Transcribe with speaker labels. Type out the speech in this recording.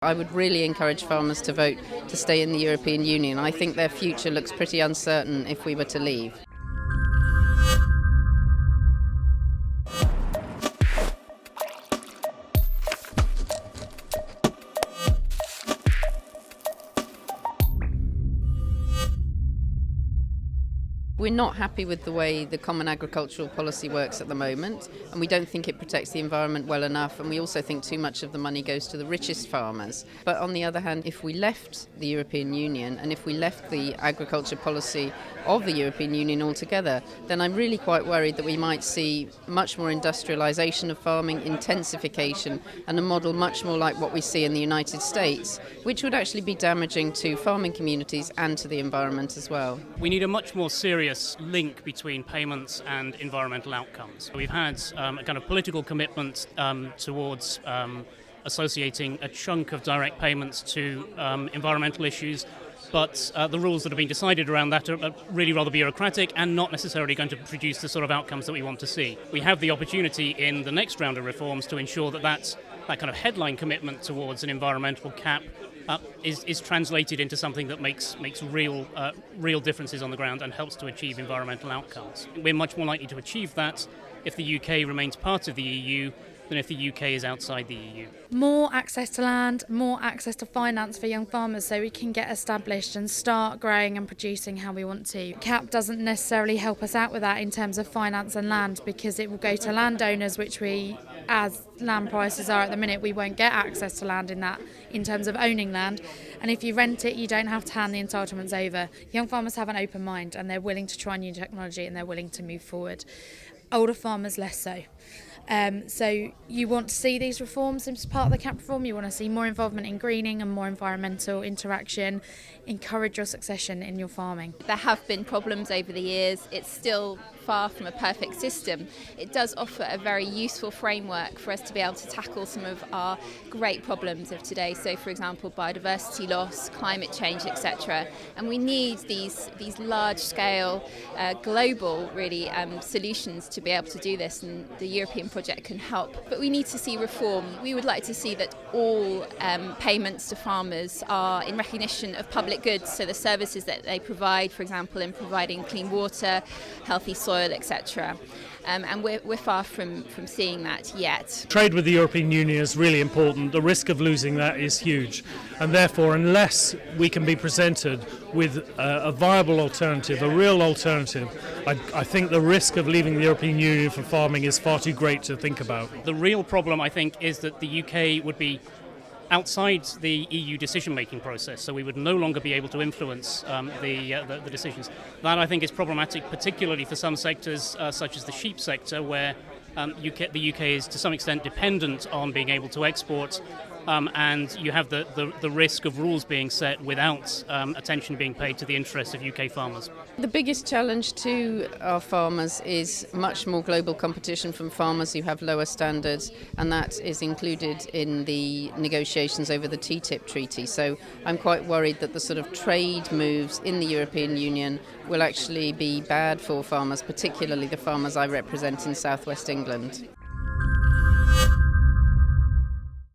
Speaker 1: I would really encourage farmers to vote to stay in the European Union. I think their future looks pretty uncertain if we were to leave. We're not happy with the way the Common Agricultural Policy works at the moment, and we don't think it protects the environment well enough, and we also think too much of the money goes to the richest farmers. But on the other hand, if we left the European Union and if we left the agriculture policy of the European Union altogether, then I'm really quite worried that we might see much more industrialisation of farming, intensification, and a model much more like what we see in the United States, which would actually be damaging to farming communities and to the environment as well.
Speaker 2: We need a much more serious link between payments and environmental outcomes. We've had a kind of political commitment towards associating a chunk of direct payments to environmental issues, but the rules that have been decided around that are really rather bureaucratic and not necessarily going to produce the sort of outcomes that we want to see. We have the opportunity in the next round of reforms to ensure that that kind of headline commitment towards an environmental cap is translated into something that makes real differences on the ground and helps to achieve environmental outcomes. We're much more likely to achieve that if the UK remains part of the EU than if the UK is outside the EU.
Speaker 3: More access to land, more access to finance for young farmers so we can get established and start growing and producing how we want to. CAP doesn't necessarily help us out with that in terms of finance and land, because it will go to landowners, which we, as land prices are at the minute, we won't get access to land in terms of owning land. And if you rent it, you don't have to hand the entitlements over. Young farmers have an open mind and they're willing to try new technology and they're willing to move forward. Older farmers less so. So you want to see these reforms as part of the CAP reform. You want to see more involvement in greening and more environmental interaction. Encourage your succession in your farming.
Speaker 4: There have been problems over the years. It's still far from a perfect system. It does offer a very useful framework for us to be able to tackle some of our great problems of today. So, for example, biodiversity loss, climate change, etc. And we need these large-scale, global, really, solutions to be able to do this. And the European project can help. But we need to see reform. We would like to see that all payments to farmers are in recognition of public goods, so the services that they provide, for example, in providing clean water, healthy soil, etc. And we're far from seeing that yet.
Speaker 5: Trade with the European Union is really important. The risk of losing that is huge. And therefore, unless we can be presented with a viable alternative, a real alternative, I think the risk of leaving the European Union for farming is far too great to think about.
Speaker 2: The real problem, I think, is that the UK would be outside the EU decision-making process, so we would no longer be able to influence the decisions. That, I think, is problematic, particularly for some sectors, such as the sheep sector, where the UK is to some extent dependent on being able to export, and you have the risk of rules being set without attention being paid to the interests of UK farmers.
Speaker 1: The biggest challenge to our farmers is much more global competition from farmers who have lower standards, and that is included in the negotiations over the TTIP treaty. So I'm quite worried that the sort of trade moves in the European Union will actually be bad for farmers, particularly the farmers I represent in South West England.